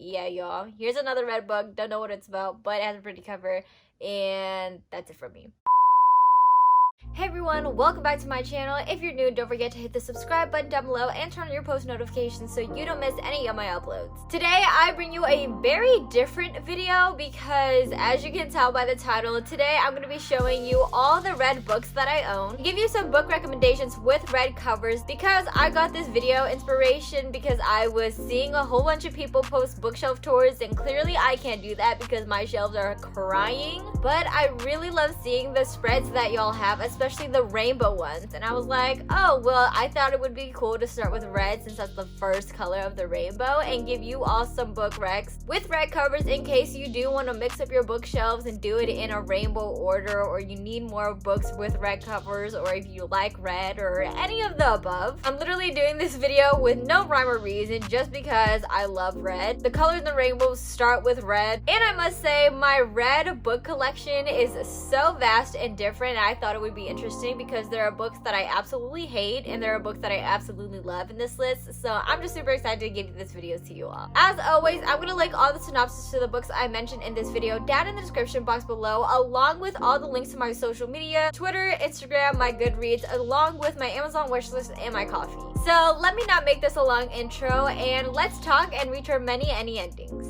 yeah, y'all, here's another red book. Don't know what it's about, but it has a pretty cover, and that's it from me. Hey everyone, welcome back to my channel. If you're new, don't forget to hit the subscribe button down below and turn on your post notifications so you don't miss any of my uploads. Today, I bring you a very different video because, as you can tell by the title, today I'm going to be showing you all the red books that I own, give you some book recommendations with red covers because I got this video inspiration because I was seeing a whole bunch of people post bookshelf tours, and clearly I can't do that because my shelves are crying, but I really love seeing the spreads that y'all have, especially the rainbow ones, and I was like, oh well, I thought it would be cool to start with red since that's the first color of the rainbow, and give you all some book recs with red covers in case you do want to mix up your bookshelves and do it in a rainbow order, or you need more books with red covers, or if you like red or any of the above. I'm literally doing this video with no rhyme or reason just because I love red. The colors in the rainbow start with red, and I must say my red book collection is so vast and different. I thought it would be interesting because there are books that I absolutely hate and there are books that I absolutely love in this list, so I'm just super excited to give this video to you all. As always, I'm gonna link all the synopsis to the books I mentioned in this video down in the description box below, along with all the links to my social media, Twitter, Instagram, my Goodreads, along with my Amazon wishlist and my coffee. So let me not make this a long intro, and let's talk and reach our many Enni endings.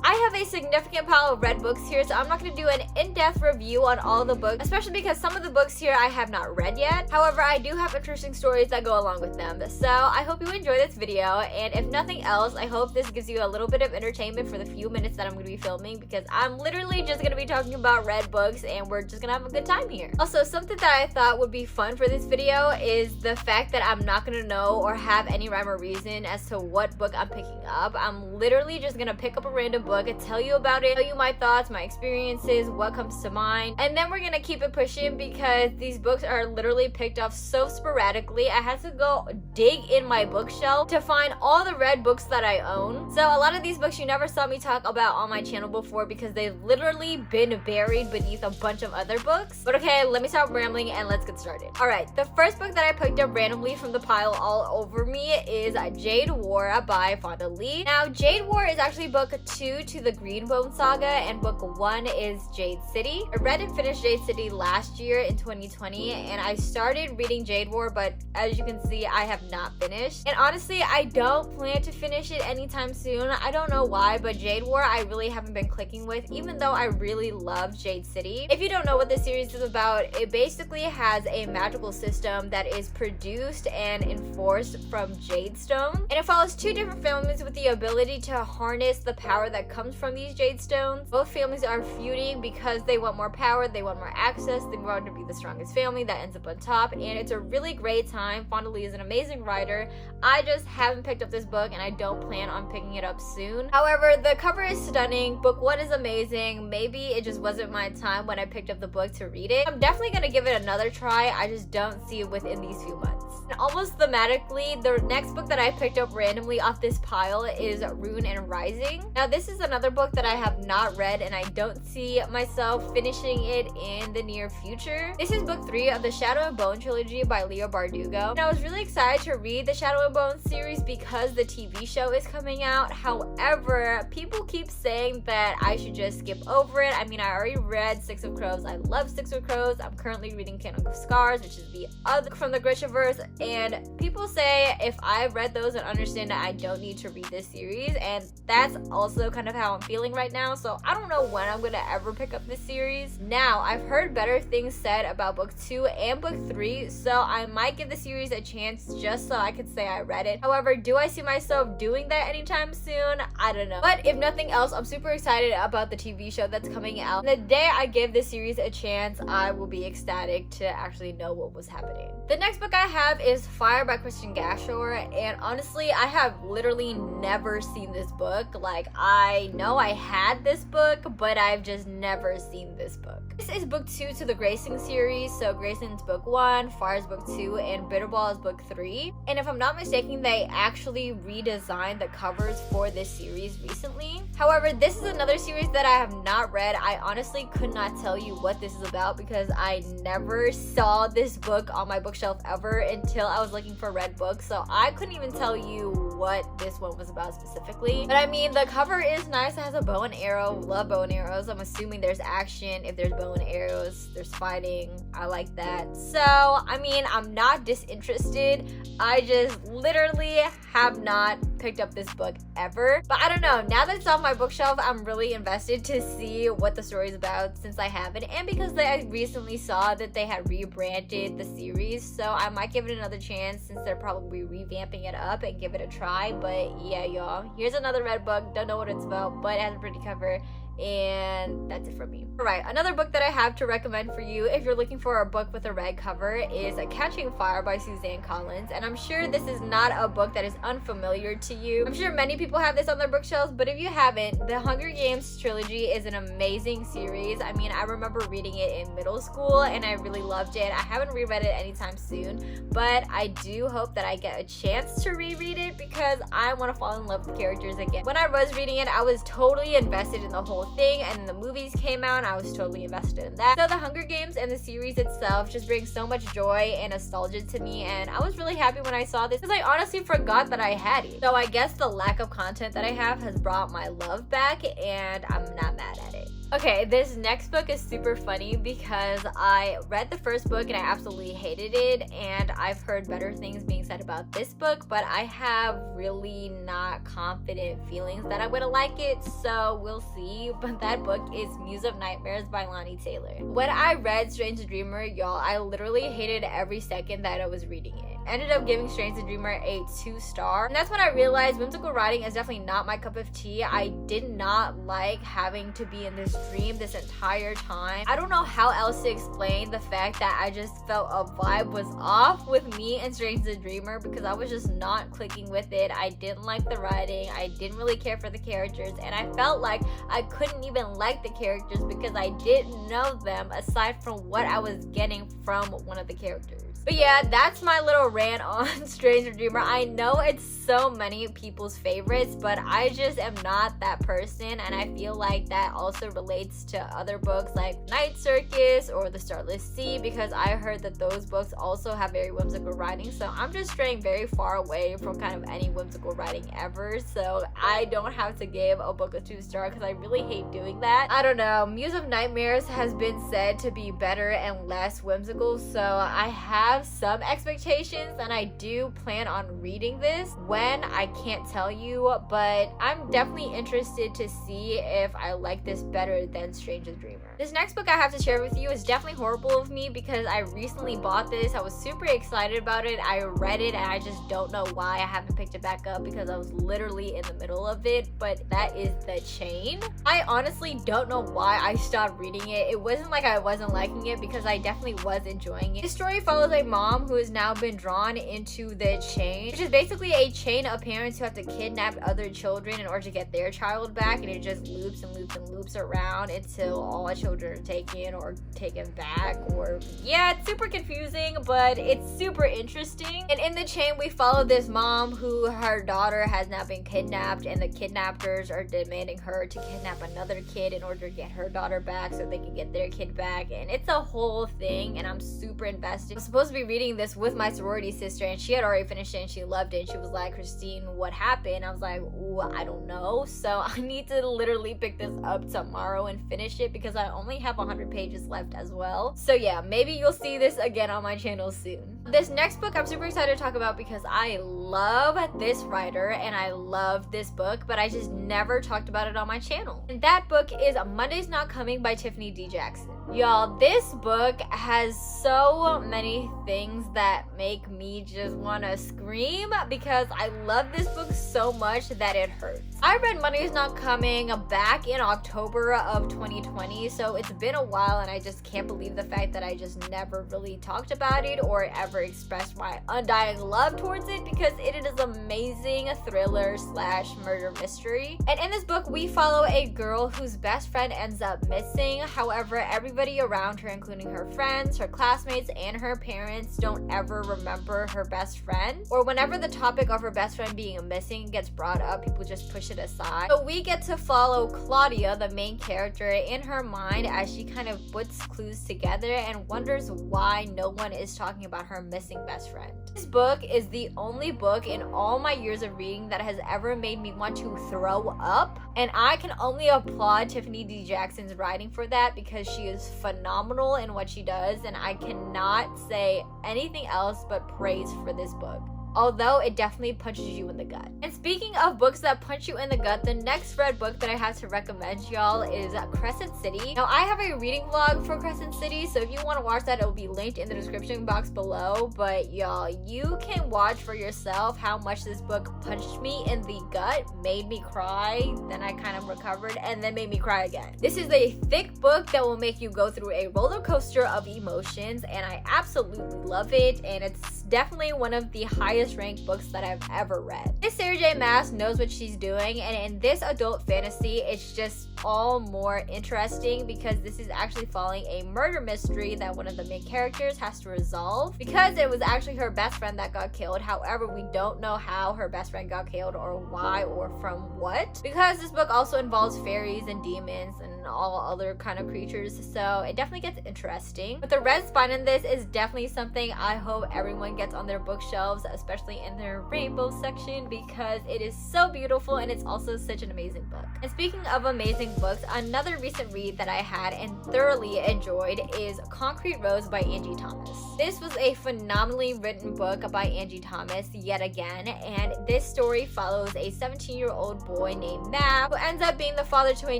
I have a significant pile of red books here, so I'm not going to do an in-depth review on all the books, especially because some of the books here I have not read yet. However, I do have interesting stories that go along with them, so I hope you enjoy this video, and if nothing else, I hope this gives you a little bit of entertainment for the few minutes that I'm going to be filming, because I'm literally just going to be talking about red books, and we're just going to have a good time here. Also, something that I thought would be fun for this video is the fact that I'm not going to know or have any rhyme or reason as to what book I'm picking up. I'm literally just going to pick up a random book and tell you about it, tell you my thoughts, my experiences, what comes to mind, and then we're gonna keep it pushing because these books are literally picked up so sporadically. I had to go dig in my bookshelf to find all the red books that I own. So a lot of these books you never saw me talk about on my channel before because they've literally been buried beneath a bunch of other books. But okay, let me stop rambling and let's get started. Alright, the first book that I picked up randomly from the pile all over me is Jade War by Fonda Lee. Now, Jade War is actually book 2 to the Greenbone saga, and book 1 is Jade City. I read and finished Jade City last year in 2020, and I started reading Jade War, but as you can see, I have not finished. And honestly, I don't plan to finish it anytime soon. I don't know why, but Jade War I really haven't been clicking with, even though I really love Jade City. If you don't know what this series is about, it basically has a magical system that is produced and enforced from jade stone, and it follows 2 different families with the ability to harness the power that comes from these jade stones. Both families are feuding because they want more power, they want more access, they want to be the strongest family that ends up on top, and it's a really great time. Fonda Lee is an amazing writer. I just haven't picked up this book and I don't plan on picking it up soon. However, the cover is stunning, book 1 is amazing. Maybe it just wasn't my time when I picked up the book to read it. I'm definitely gonna give it another try, I just don't see it within these few months. And almost thematically, the next book that I picked up randomly off this pile is Rune and Rising. Now, this is another book that I have not read, and I don't see myself finishing it in the near future. This is book 3 of the Shadow and Bone trilogy by Leigh Bardugo. And I was really excited to read the Shadow and Bone series because the TV show is coming out. However, people keep saying that I should just skip over it. I mean, I already read Six of Crows. I love Six of Crows. I'm currently reading Candle of Scars, which is the other from the Grishaverse, and people say if I've read those and understand that I don't need to read this series, and that's also kind of how I'm feeling right now, so I don't know when I'm gonna ever pick up this series. Now, I've heard better things said about book 2 and book 3, so I might give the series a chance just so I can say I read it. However, do I see myself doing that anytime soon? I don't know. But if nothing else, I'm super excited about the TV show that's coming out. And the day I give this series a chance, I will be ecstatic to actually know what was happening. The next book I have is Fire by Christian Gashore, and honestly, I have literally never seen this book. Like, I know I had this book, but I've just never seen this book. This is book 2 to the Grayson series, so Grayson's book 1, Fire's book 2, and Bitterball is book 3. And if I'm not mistaken, they actually redesigned the covers for this series recently. However, this is another series that I have not read. I honestly could not tell you what this is about because I never saw this book on my bookshelf ever until I was looking for read books, so I couldn't even tell you what this one was about specifically. But I mean, the cover is nice. It has a bow and arrow. Love bow and arrows. I'm assuming there's action. If there's bow and arrows, there's fighting. I like that. So I mean, I'm not disinterested. I just literally have not picked up this book ever. But I don't know, now that it's on my bookshelf, I'm really invested to see what the story is about since I haven't, and because I recently saw that they had rebranded the series, so I might give it another chance since they're probably revamping it up and give it a try. But yeah, y'all, here's another red book. Don't know what it's about, but it has a pretty cover. And that's it for me. Alright, another book that I have to recommend for you if you're looking for a book with a red cover is Catching Fire by Suzanne Collins. And I'm sure this is not a book that is unfamiliar to you. I'm sure many people have this on their bookshelves, but if you haven't, the Hunger Games trilogy is an amazing series. I mean, I remember reading it in middle school and I really loved it. I haven't reread it anytime soon, but I do hope that I get a chance to reread it because I want to fall in love with the characters again. When I was reading it, I was totally invested in the whole thing, and the movies came out, I was totally invested in that. So the Hunger Games and the series itself just brings so much joy and nostalgia to me, and I was really happy when I saw this because I honestly forgot that I had it. So I guess the lack of content that I have has brought my love back, and I'm not mad at it. Okay, this next book is super funny because I read the first book and I absolutely hated it, and I've heard better things being said about this book, but I have really not confident feelings that I'm gonna like it, so we'll see. But that book is Muse of Nightmares by Lonnie Taylor. When I read Strange the Dreamer, y'all, I literally hated every second that I was reading it. Ended up giving Strange the Dreamer a 2-star, and that's when I realized whimsical writing is definitely not my cup of tea. I did not like having to be in this dream this entire time. I don't know how else to explain the fact that I just felt a vibe was off with me and Strange the Dreamer because I was just not clicking with it. I didn't like the writing. I didn't really care for the characters, and I felt like I couldn't even like the characters because I didn't know them aside from what I was getting from one of the characters. But yeah, that's my little rant on Strange the Dreamer. I know it's so many people's favorites, but I just am not that person, and I feel like that also relates to other books like Night Circus or The Starless Sea, because I heard that those books also have very whimsical writing, so I'm just straying very far away from kind of any whimsical writing ever, so I don't have to give a book a 2-star because I really hate doing that. I don't know, Muse of Nightmares has been said to be better and less whimsical, so I have some expectations and I do plan on reading this. When, I can't tell you, but I'm definitely interested to see if I like this better than Strange the Dreamer. This next book I have to share with you is definitely horrible of me because I recently bought this. I was super excited about it. I read it and I just don't know why I haven't picked it back up because I was literally in the middle of it, but that is The Chain. I honestly don't know why I stopped reading it. It wasn't like I wasn't liking it because I definitely was enjoying it. This story follows a mom who has now been drawn into the chain, which is basically a chain of parents who have to kidnap other children in order to get their child back, and it just loops and loops and loops around until all children are taken or taken back, or yeah, it's super confusing, but it's super interesting. And in The Chain, we follow this mom who her daughter has now been kidnapped, and the kidnappers are demanding her to kidnap another kid in order to get her daughter back so they can get their kid back, and it's a whole thing, and I'm super invested. I'm supposed to be reading this with my sorority sister, and she had already finished it and she loved it, and she was like, Christine, what happened? I was like, ooh, I don't know. So I need to literally pick this up tomorrow and finish it because I only have 100 pages left as well. So yeah, maybe you'll see this again on my channel soon. This next book I'm super excited to talk about because I love this writer and I love this book, but I just never talked about it on my channel. And that book is Monday's Not Coming by Tiffany D. Jackson. Y'all, this book has so many things that make me just want to scream because I love this book so much that it hurts. I read Money Is Not Coming back in October of 2020, so it's been a while and I just can't believe the fact that I just never really talked about it or ever expressed my undying love towards it, because it is an amazing thriller slash murder mystery. And in this book, we follow a girl whose best friend ends up missing. However, everybody around her, including her friends, her classmates, and her parents, don't ever remember her best friend. Or whenever the topic of her best friend being missing gets brought up, people just push it aside. So we get to follow Claudia, the main character, in her mind as she kind of puts clues together and wonders why no one is talking about her missing best friend. This book is the only book in all my years of reading that has ever made me want to throw up, and I can only applaud Tiffany D. Jackson's writing for that, because she is phenomenal in what she does, and I cannot say anything else but praise for this book, although it definitely punches you in the gut. And speaking of books that punch you in the gut, the next read book that I have to recommend y'all is Crescent City. Now, I have a reading vlog for Crescent City, so if you want to watch that, it will be linked in the description box below. But y'all, you can watch for yourself how much this book punched me in the gut, made me cry, then I kind of recovered, and then made me cry again. This is a thick book that will make you go through a roller coaster of emotions, and I absolutely love it, and it's definitely one of the highest ranked books that I've ever read. This Sarah J. Maas knows what she's doing, and in this adult fantasy, it's just all more interesting because this is actually following a murder mystery that one of the main characters has to resolve, because it was actually her best friend that got killed. However, we don't know how her best friend got killed or why or from what, because this book also involves fairies and demons and all other kind of creatures, so it definitely gets interesting. But the red spine in this is definitely something I hope everyone gets on their bookshelves, especially in their rainbow section, because it is so beautiful and it's also such an amazing book. And speaking of amazing books, another recent read that I had and thoroughly enjoyed is Concrete Rose by Angie Thomas. This was a phenomenally written book by Angie Thomas yet again, and this story follows a 17-year-old boy named Mav who ends up being the father to a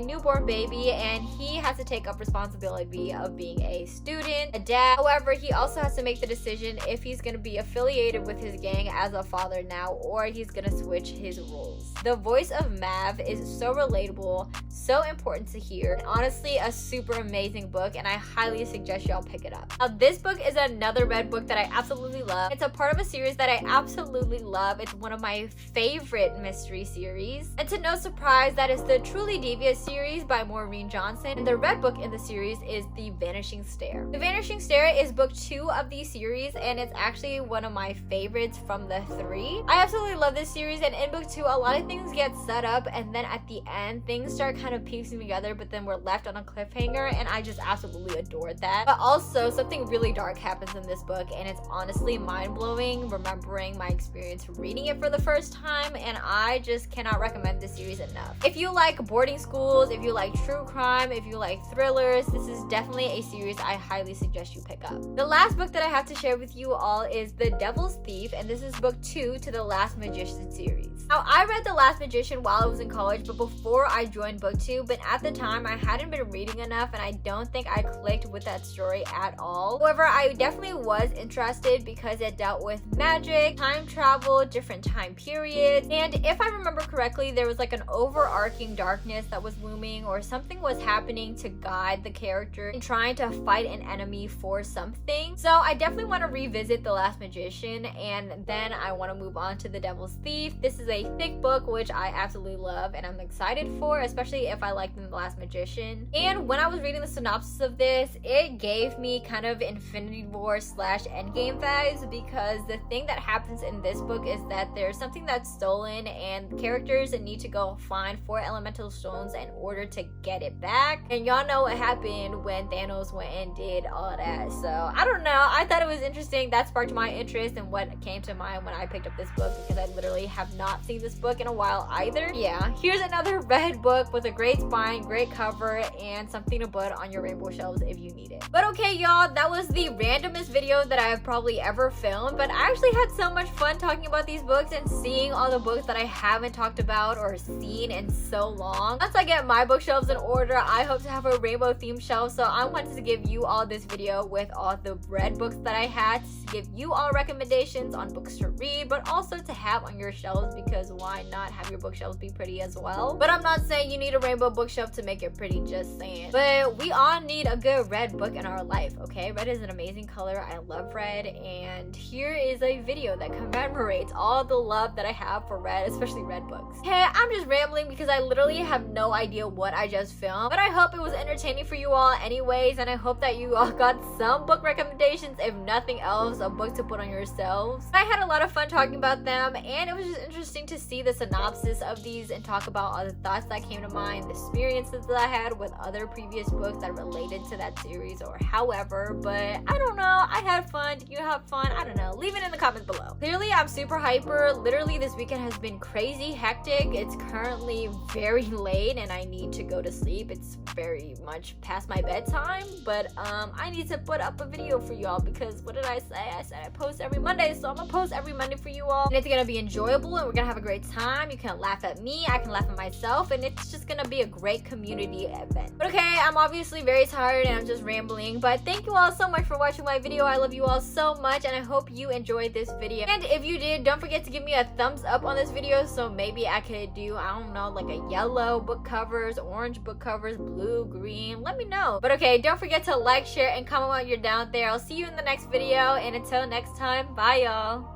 newborn baby, and he has to take up responsibility of being a student, a dad. However, he also has to make the decision if he's going to be affiliated with his gang as a father now, or he's going to switch his roles. The voice of Mav is so relatable, so important to hear, and honestly a super amazing book, and I highly suggest y'all pick it up. Now, this book is another red book that I absolutely love. It's a part of a series that I absolutely love. It's one of my favorite mystery series, and to no surprise, that is the Truly Devious series by Maureen Johnson, and the red book in the series is The Vanishing Star. The Vanishing Star is book 2 of the series, and it's actually one of my favorites from the 3. I absolutely love this series, and in book 2 a lot of things get set up, and then at the end things start kind of piecing together, but then we're left on a cliffhanger, and I just absolutely adored that. But also something really dark happens in this book, and it's honestly mind-blowing remembering my experience reading it for the first time, and I just cannot recommend this series enough. If you like boarding schools, if you like true crime, if you like thrillers, this is definitely a series I highly suggest you pick up. The last book that I have to share with you all is The Devil's Thief, and this is book 2 to the Last Magician series. Now, I read The Last Magician while I was in college, but before I joined Booktube, but at the time I hadn't been reading enough, and I don't think I clicked with that story at all. However, I definitely was interested because it dealt with magic, time travel, different time periods, and if I remember correctly, there was like an overarching darkness that was looming, or something was happening to guide the character in trying to fight an enemy for something. So I definitely want to revisit The Last Magician, and then I want to move on to The Devil's Thief. This is a thick book which I absolutely love and I'm excited for, especially if I like The Last Magician. And when I was reading the synopsis of this, it gave me kind of Infinity War / Endgame vibes, because the thing that happens in this book is that there's something that's stolen and characters need to go find 4 elemental stones in order to get it back. And y'all know what happened when Thanos went and did all that. So I don't know, I thought it was interesting. That sparked my interest and what came to mind when I picked up this book, because I literally have not seen this book in a while either. Yeah, here's another red book with a great spine, great cover, and something to put on your rainbow shelves if you need it. But okay, y'all, that was the randomest video that I have probably ever filmed, but I actually had so much fun talking about these books and seeing all the books that I haven't talked about or seen in so long. Once I get my bookshelves in order, I hope to have a rainbow themed shelf, so I wanted to give you all this video with all the red books that I had to give you all recommendations on book books to read, but also to have on your shelves, because why not have your bookshelves be pretty as well? But I'm not saying you need a rainbow bookshelf to make it pretty, just saying. But we all need a good red book in our life, okay? Red is an amazing color. I love red, and here is a video that commemorates all the love that I have for red, especially red books. Hey, I'm just rambling because I literally have no idea what I just filmed, but I hope it was entertaining for you all anyways, and I hope that you all got some book recommendations, if nothing else, a book to put on yourselves. I had a lot of fun talking about them, and it was just interesting to see the synopsis of these and talk about all the thoughts that came to mind, the experiences that I had with other previous books that related to that series or however. But I don't know, I had fun. Did you have fun? I don't know, leave it in the comments below. Clearly I'm super hyper. Literally this weekend has been crazy hectic. It's currently very late and I need to go to sleep. It's very much past my bedtime, but I need to put up a video for y'all, because what did I say? I said I post every Monday, so I'm gonna post every Monday for you all, and it's gonna be enjoyable and we're gonna have a great time. You can laugh at me, I can laugh at myself, and it's just gonna be a great community event. But okay, I'm obviously very tired and I'm just rambling, but thank you all so much for watching my video. I love you all so much and I hope you enjoyed this video, and if you did, don't forget to give me a thumbs up on this video, so maybe I could do, I don't know, like a yellow book covers, orange book covers, blue, green, let me know. But okay, don't forget to like, share, and comment while you're down there. I'll see you in the next video, and until next time, bye y'all.